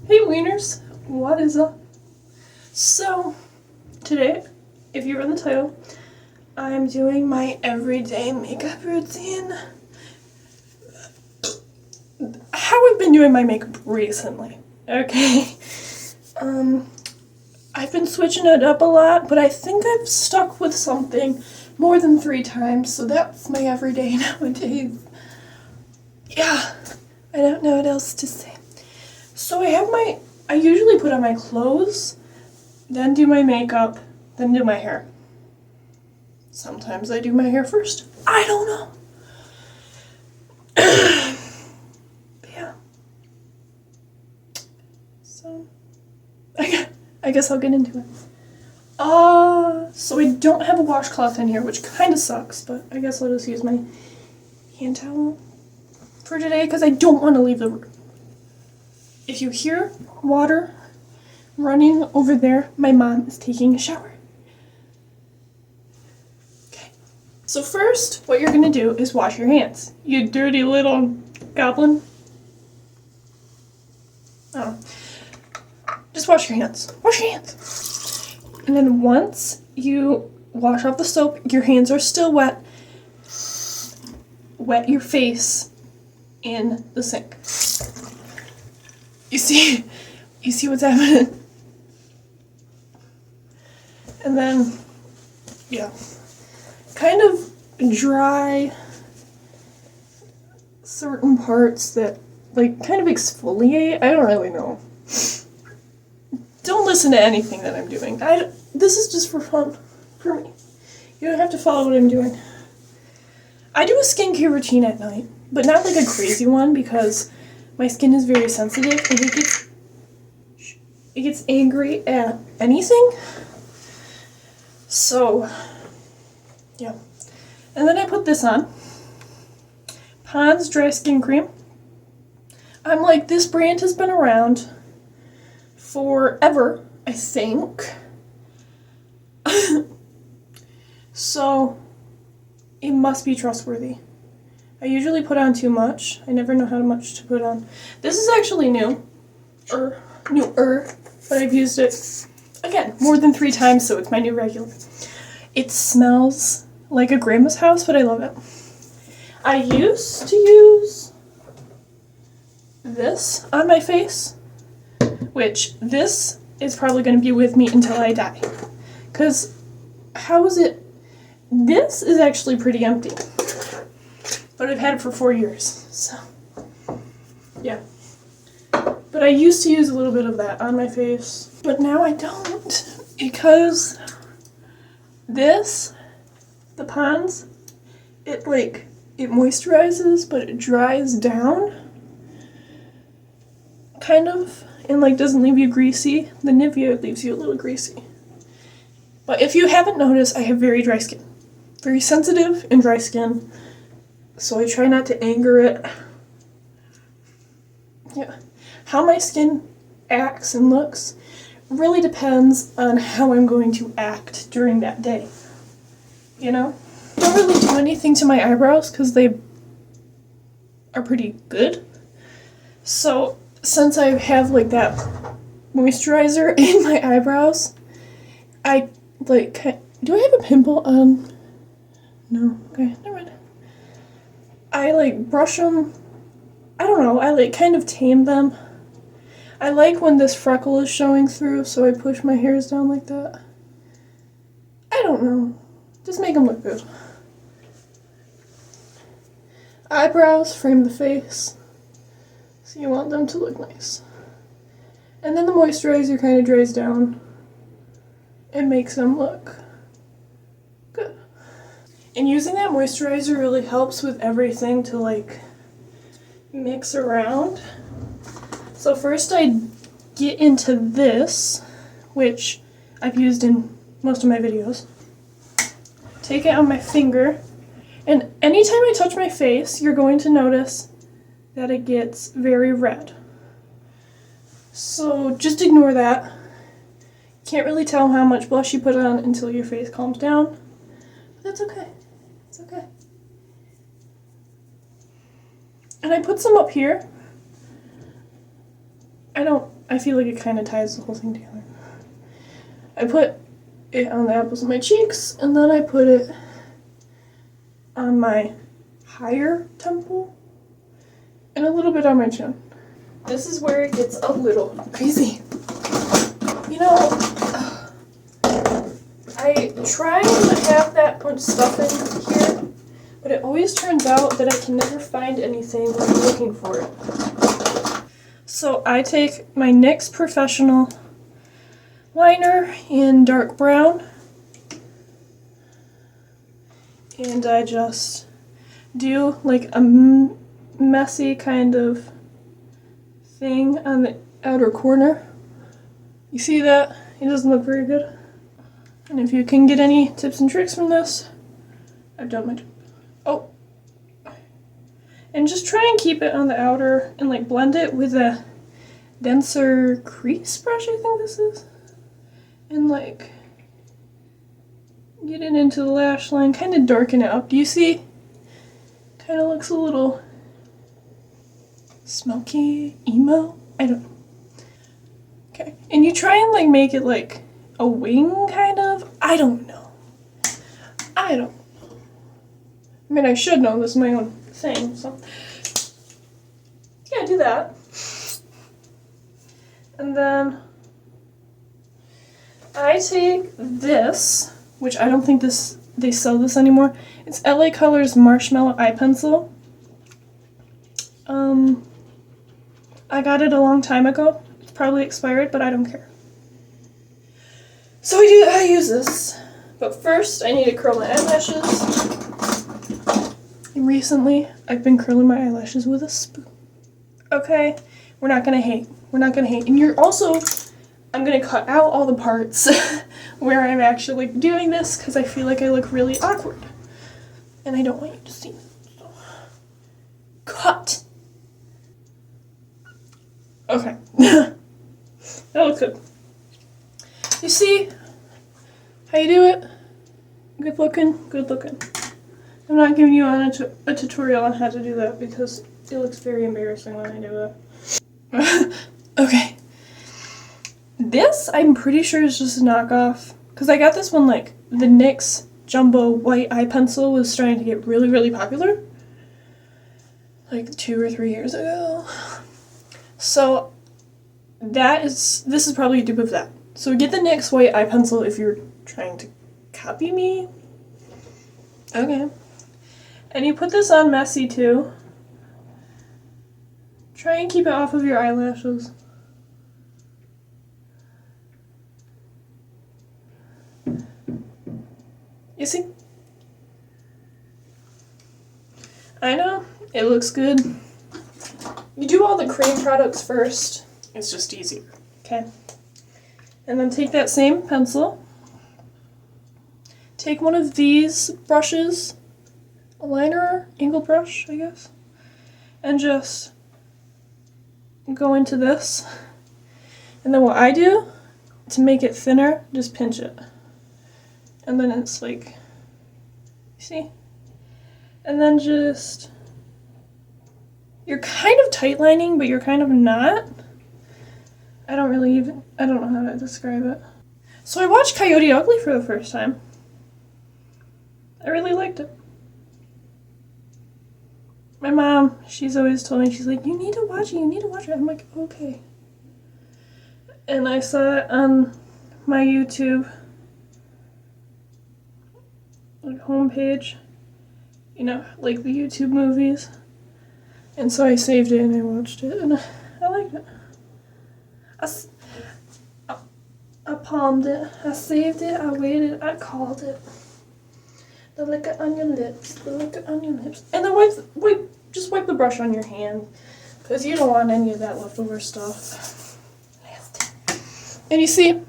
Hey Wieners, what is up? So, today, if you read the title, I'm doing my everyday makeup routine. How I've been doing my makeup recently, okay? I've been switching it up a lot, but I think I've stuck with something more than 3 times, so that's my everyday nowadays. Yeah, I don't know what else to say. So I usually put on my clothes, then do my makeup, then do my hair. Sometimes I do my hair first. I don't know. But yeah. So, I guess I'll get into it. So I don't have a washcloth in here, which kind of sucks, but I guess I'll just use my hand towel for today because I don't want to leave the room. If you hear water running over there, my mom is taking a shower. Okay. So first, what you're going to do is wash your hands. You dirty little goblin. Oh. Just wash your hands. Wash your hands. And then once you wash off the soap, your hands are still wet. Wet your face in the sink. You see what's happening? And then, yeah, kind of dry certain parts that, like, kind of exfoliate. I don't really know. Don't listen to anything that I'm doing. This is just for fun, for me. You don't have to follow what I'm doing. I do a skincare routine at night, but not like a crazy one because my skin is very sensitive and it gets angry at anything. So, yeah. And then I put this on. Pond's Dry Skin Cream. I'm like, this brand has been around forever, I think. So, it must be trustworthy. I usually put on too much. I never know how much to put on. This is actually newer, but I've used it, again, more than 3 times, so it's my new regular. It smells like a grandma's house, but I love it. I used to use this on my face, which this is probably going to be with me until I die. Because, how is it? This is actually pretty empty. But I've had it for 4 years, so, yeah. But I used to use a little bit of that on my face, but now I don't, because this, the Pond's, it moisturizes, but it dries down, kind of, and like doesn't leave you greasy. The Nivea leaves you a little greasy. But if you haven't noticed, I have very dry skin. Very sensitive and dry skin. So I try not to anger it. Yeah. How my skin acts and looks really depends on how I'm going to act during that day. You know? I don't really do anything to my eyebrows because they are pretty good. So since I have like that moisturizer in my eyebrows, I like, do I have a pimple on? No. Okay, never mind. I like brush them. I don't know, I like kind of tame them. I like when this freckle is showing through, so I push my hairs down like that. I don't know. Just make them look good. Eyebrows frame the face, so you want them to look nice. And then the moisturizer kind of dries down and makes them look good. And using that moisturizer really helps with everything to like mix around. So first I get into this, which I've used in most of my videos. Take it on my finger, and anytime I touch my face, you're going to notice that it gets very red. So just ignore that. Can't really tell how much blush you put on until your face calms down. But that's okay. It's okay. And I put some up here. I I feel like it kind of ties the whole thing together. I put it on the apples of my cheeks, and then I put it on my higher temple, and a little bit on my chin. This is where it gets a little crazy. You know, I try not to have that much stuff in here, but it always turns out that I can never find anything when I'm looking for it. So I take my NYX Professional liner in dark brown, and I just do like a messy kind of thing on the outer corner. You see that? It doesn't look very good. And if you can get any tips and tricks from this, I've done my job. Oh. And just try and keep it on the outer and like blend it with a denser crease brush, I think this is. And like get it into the lash line, kind of darken it up. Do you see? Kind of looks a little smoky, emo. I don't know. Okay, and you try and like make it like a wing, kind of. I don't know. I mean, I should know. This is my own thing, so yeah, do that. And then I take this, which I don't think they sell this anymore. It's LA Colors Marshmallow Eye Pencil. I got it a long time ago. It's probably expired, but I don't care. So I use this. But first, I need to curl my eyelashes. And recently, I've been curling my eyelashes with a spoon. Okay, we're not gonna hate. We're not gonna hate. And you're also, I'm gonna cut out all the parts where I'm actually doing this because I feel like I look really awkward. And I don't want you to see it. So. Cut! Okay. That looks good. You see how you do it? Good looking? Good looking. I'm not giving you a tutorial on how to do that because it looks very embarrassing when I do it. Okay. This, I'm pretty sure, is just a knockoff. Because I got this one, like, the NYX Jumbo White Eye Pencil was starting to get really, really popular. Like 2 or 3 years ago. So, this is probably a dupe of that. So get the NYX White Eye Pencil if you're trying to copy me. Okay. And you put this on messy too. Try and keep it off of your eyelashes. You see? I know, it looks good. You do all the cream products first. It's just easier, okay? And then take that same pencil. Take one of these brushes, a liner, angle brush, I guess, and just go into this. And then what I do, to make it thinner, just pinch it. And then it's like, you see? And then just, you're kind of tight lining, but you're kind of not. I don't know how to describe it. So I watched Coyote Ugly for the first time. I really liked it. My mom, she's always told me, she's like, you need to watch it. I'm like, okay. And I saw it on my YouTube homepage, you know, like the YouTube movies. And so I saved it and I watched it and I liked it. I palmed it, I saved it, I waited, I called it. The liquor on your lips, the liquor on your lips. And then just wipe the brush on your hand. Because you don't want any of that leftover stuff. Nasty. And you see,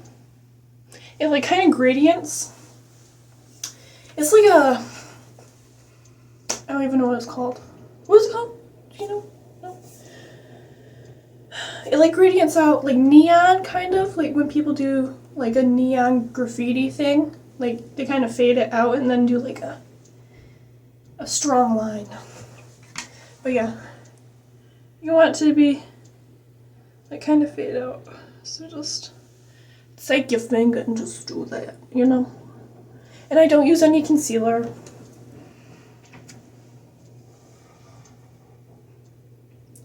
it like kind of gradients. It's like a, I don't even know what it's called. What is it called? Do you know? No. It like gradients out like neon, kind of. Like when people do like a neon graffiti thing. Like they kind of fade it out and then do like a strong line. But yeah, you want it to be they kind of fade out. So just take your finger and just do that, you know? And I don't use any concealer.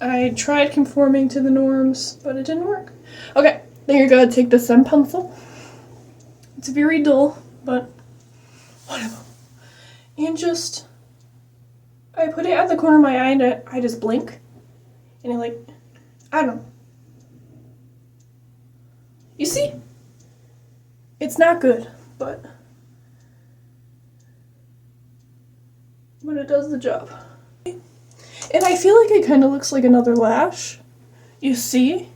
I tried conforming to the norms, but it didn't work. Okay, then you're gonna take the pen pencil. It's very dull, but whatever. And just, I put it at the corner of my eye and I just blink. And I don't know. You see? It's not good, but it does the job. And I feel like it kind of looks like another lash. You see?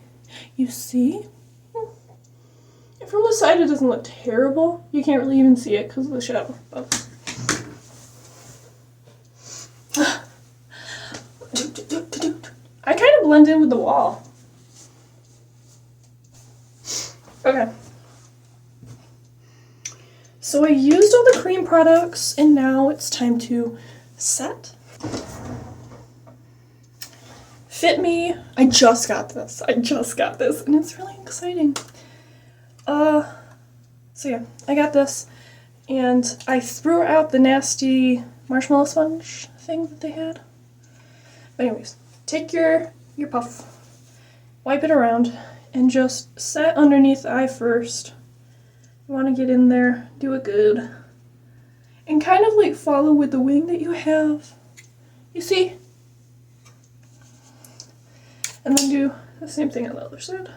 You see? And from the side it doesn't look terrible. You can't really even see it because of the shadow. But I kind of blend in with the wall. Okay. So I used all the cream products and now it's time to set. Fit Me. I just got this and it's really exciting. So yeah, I got this and I threw out the nasty marshmallow sponge thing that they had. But anyways, take your puff, wipe it around, and just set underneath the eye first. You want to get in there, do it good, and kind of like follow with the wing that you have. You see? And then do the same thing on the other side.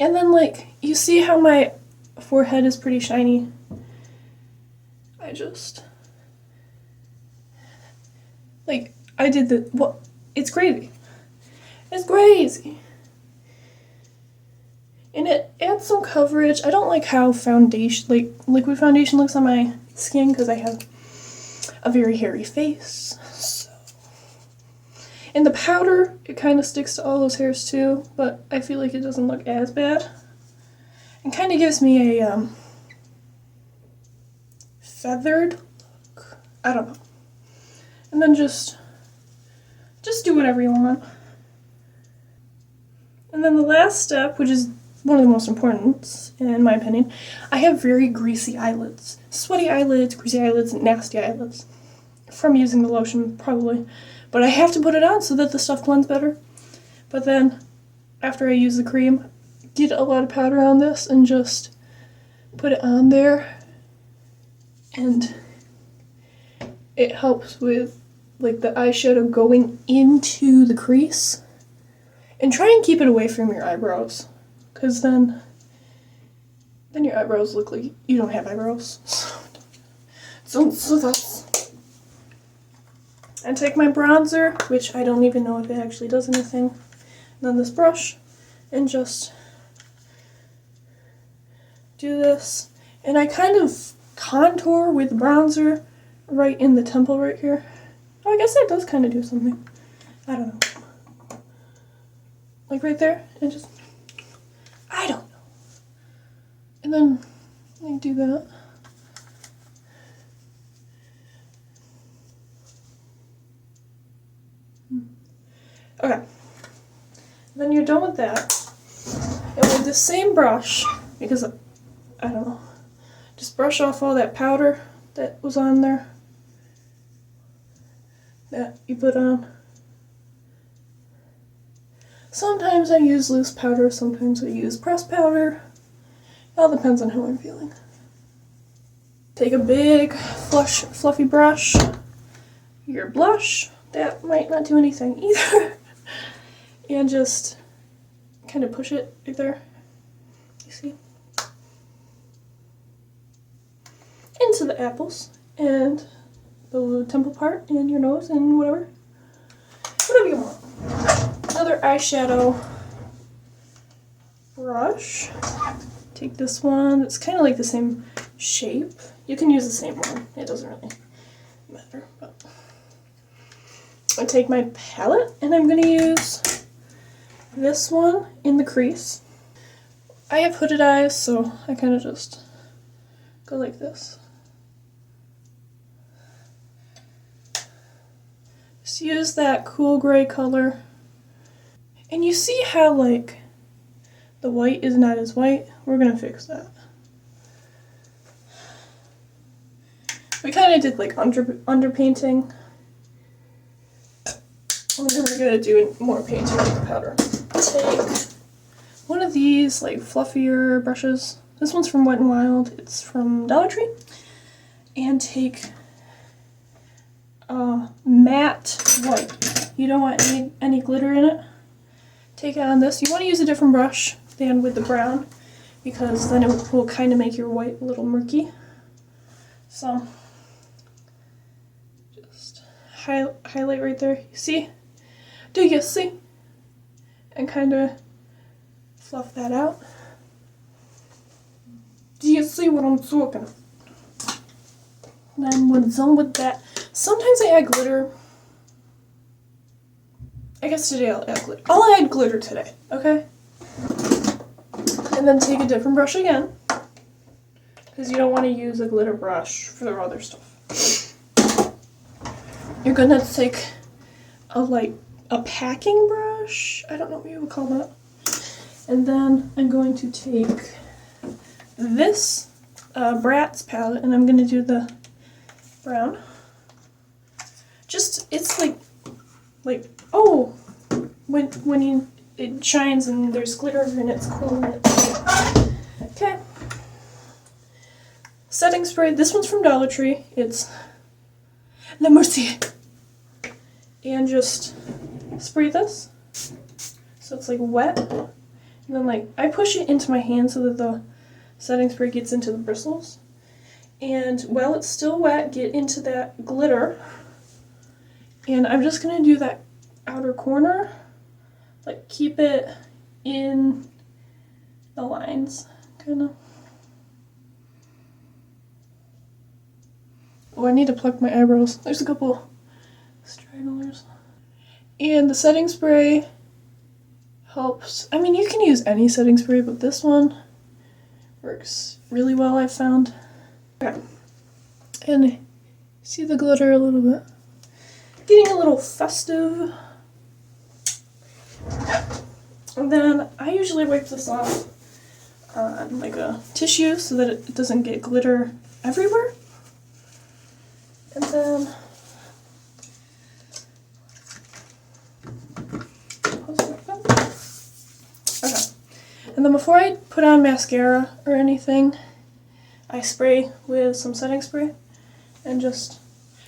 And then you see how my forehead is pretty shiny? I did it's crazy. It's crazy. And it adds some coverage. I don't like how liquid foundation looks on my skin because I have a very hairy face. And the powder, it kind of sticks to all those hairs too, but I feel like it doesn't look as bad. It kind of gives me a feathered look. I don't know. And then just do whatever you want. And then the last step, which is one of the most important, in my opinion, I have very greasy eyelids. Sweaty eyelids, greasy eyelids, nasty eyelids. From using the lotion, probably. But I have to put it on so that the stuff blends better. But then, after I use the cream, get a lot of powder on this and just put it on there. And it helps with the eyeshadow going into the crease. And try and keep it away from your eyebrows. Because then your eyebrows look like you don't have eyebrows. So that's... I take my bronzer, which I don't even know if it actually does anything, and then this brush, and just do this. And I kind of contour with bronzer right in the temple right here. Oh, I guess that does kind of do something. I don't know. Right there, and just, I don't know. And then I do that. Okay, then you're done with that, and with the same brush, because I don't know, just brush off all that powder that was on there, that you put on. Sometimes I use loose powder, sometimes I use pressed powder, it all depends on how I'm feeling. Take a big, fluffy brush, your blush, that might not do anything either. And just kind of push it right there, you see, into the apples and the temple part and your nose and whatever you want. Another eyeshadow brush. Take this one, it's kind of like the same shape. You can use the same one, it doesn't really matter. But I take my palette and I'm going to use this one in the crease. I have hooded eyes, so I kind of just go like this. Just use that cool gray color. And you see how the white is not as white. We're gonna fix that. We kind of did like underpainting. And then we're gonna do more painting with the powder. Take one of these like fluffier brushes. This one's from Wet n Wild. It's from Dollar Tree. And take matte white. You don't want any glitter in it. Take it on this. You want to use a different brush than with the brown because then it will kind of make your white a little murky. So just highlight right there. You see? Do you see? And kind of fluff that out. Do you see what I'm talking about? Then when done with that, sometimes I add glitter. I guess today I'll add glitter. I'll add glitter today, okay? And then take a different brush again, because you don't want to use a glitter brush for the other stuff. You're gonna take a packing brush. I don't know what you would call that. And then I'm going to take this Bratz palette, and I'm gonna do the brown. Just it's like oh, when it shines and there's glitter and it's cool. Okay. Setting spray. This one's from Dollar Tree. It's La Mercier. And just spray this so it's like wet. And then like I push it into my hand so that the setting spray gets into the bristles. And while it's still wet, get into that glitter. And I'm just going to do that outer corner. Like keep it in the lines, kind of. Oh, I need to pluck my eyebrows. There's a couple stragglers. And the setting spray helps. I mean, you can use any setting spray, but this one works really well, I've found. Okay. And see the glitter a little bit. Getting a little festive. And then I usually wipe this off on like a tissue so that it doesn't get glitter everywhere. And then okay. And then before I put on mascara or anything, I spray with some setting spray and just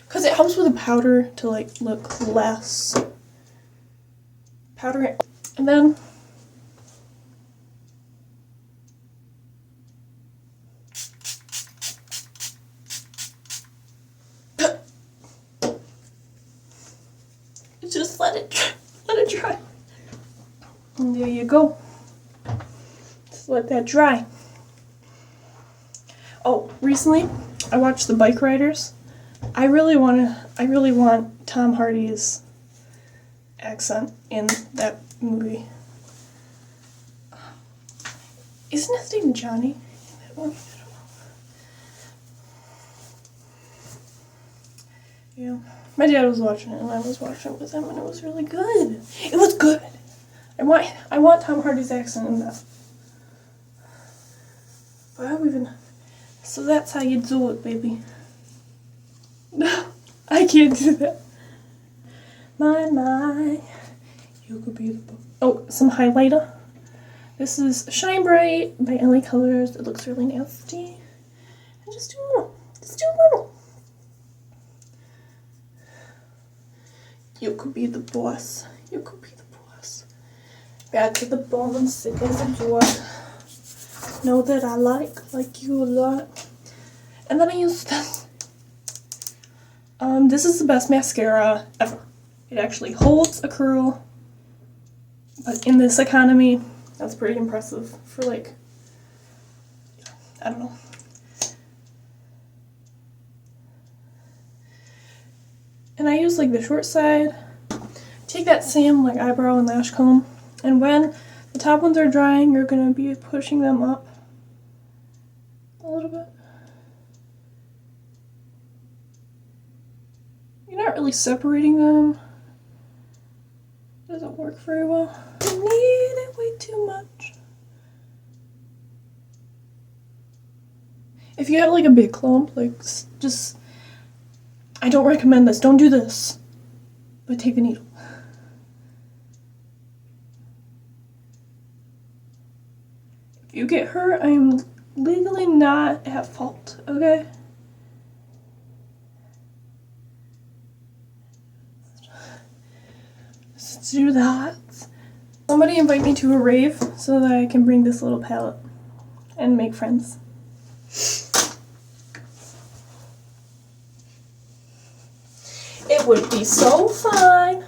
because it helps with the powder to like look less powdery. And then just let it dry. And there you go. Just let that dry. Oh, recently I watched The Bike Riders. I really want Tom Hardy's accent in that movie. Isn't his name Johnny in that one? I don't know. Yeah. My dad was watching it and I was watching it with him and it was really good. It was good. I want Tom Hardy's accent in that. But how even... So that's how you do it, baby. No, I can't do that. My, you could be the... Oh, some highlighter. This is Shine Bright by LA Colors. It looks really nasty. And just do a little. Just do a little. You could be the boss. You could be the boss. Bad to the bone, sick as a door. Know that I like you a lot. And then I use this. This is the best mascara ever. It actually holds a curl. But in this economy, that's pretty impressive for like, I don't know. And I use like the short side. Take that same like eyebrow and lash comb, and when the top ones are drying, you're gonna be pushing them up a little bit. You're not really separating them. Doesn't work very well. I need it way too much. If you have like a big clump, like just, I don't recommend this. Don't do this. But take the needle. If you get hurt, I'm legally not at fault, okay? Let's do that. Somebody invite me to a rave so that I can bring this little palette and make friends. It would be so fun.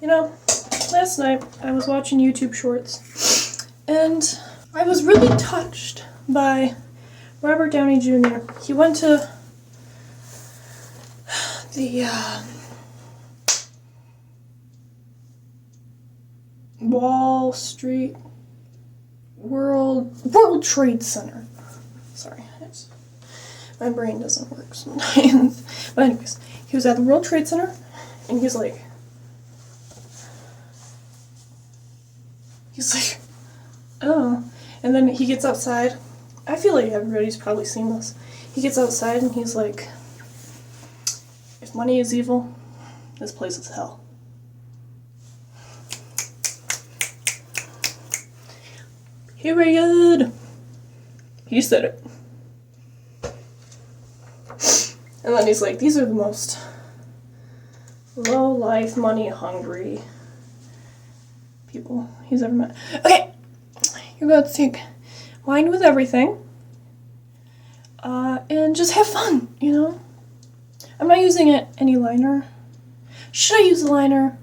You know, last night I was watching YouTube shorts and I was really touched by Robert Downey Jr. He went to the Wall Street World Trade Center. Sorry, my brain doesn't work sometimes. But anyways, he was at the World Trade Center and he's like, oh. And then he gets outside. I feel like everybody's probably seen this. He gets outside and he's like, if money is evil, this place is hell. Period. He said it. And then he's like, these are the most low-life, money-hungry people he's ever met. Okay, you're going to take wine with everything. And just have fun, you know? I'm not using any liner. Should I use a liner?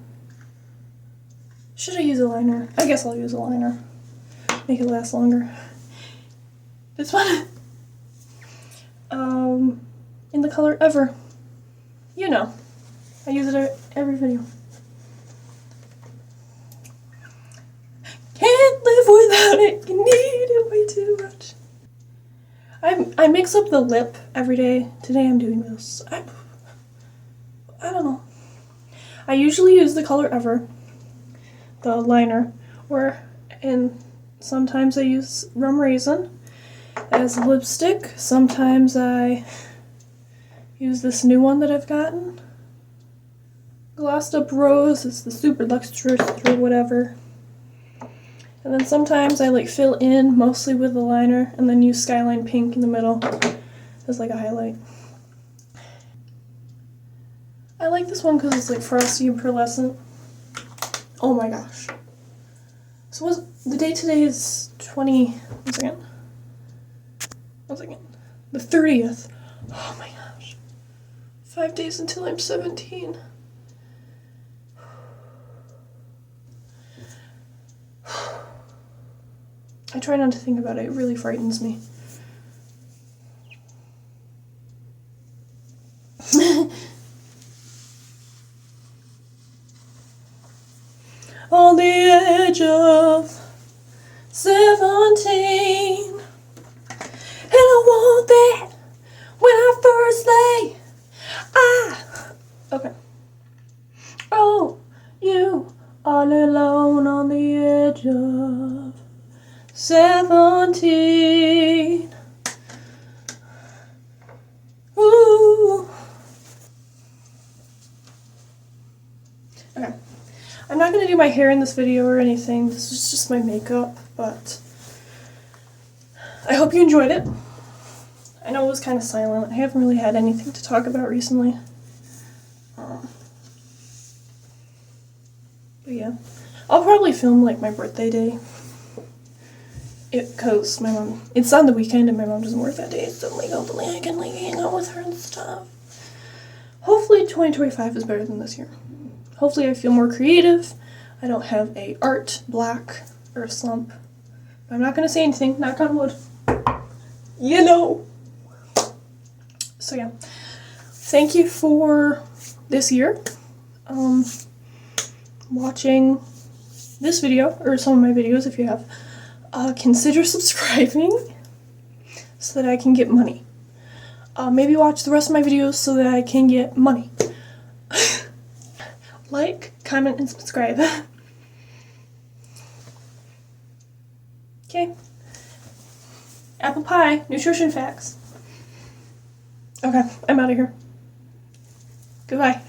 Should I use a liner? I guess I'll use a liner. Make it last longer. This one. In the color Ever. You know. I use it every video. Can't live without it. You need it way too much. I mix up the lip every day. Today I'm doing this. I don't know. I usually use the color Ever, the liner, and sometimes I use Rum Raisin as lipstick. Sometimes I use this new one that I've gotten. Glossed Up Rose. It's the super lustrous or whatever. And then sometimes I like fill in mostly with the liner and then use Skyline Pink in the middle as like a highlight. I like this one because it's like frosty and pearlescent. Oh my gosh. So the date today is one second. The 30th. Oh my gosh. 5 days until I'm 17. I try not to think about it. It really frightens me. On the edge of 17, and I want that when I first lay. Okay. Oh, you all alone on the edge of 17. Ooh. Okay. I'm not going to do my hair in this video or anything. This is just my makeup, but I hope you enjoyed it. I know it was kind of silent. I haven't really had anything to talk about recently. But yeah. I'll probably film like my birthday day. Because my mom, it's on the weekend and my mom doesn't work that day, so like hopefully I can like hang out with her and stuff. Hopefully 2025 is better than this year. Hopefully I feel more creative. I don't have a art block or a slump. But I'm not going to say anything, knock on wood. You know. So yeah. Thank you for this year. Watching this video, or some of my videos if you have. Consider subscribing so that I can get money. Maybe watch the rest of my videos so that I can get money. Like, comment, and subscribe. Okay. Apple pie, nutrition facts. Okay, I'm out of here. Goodbye.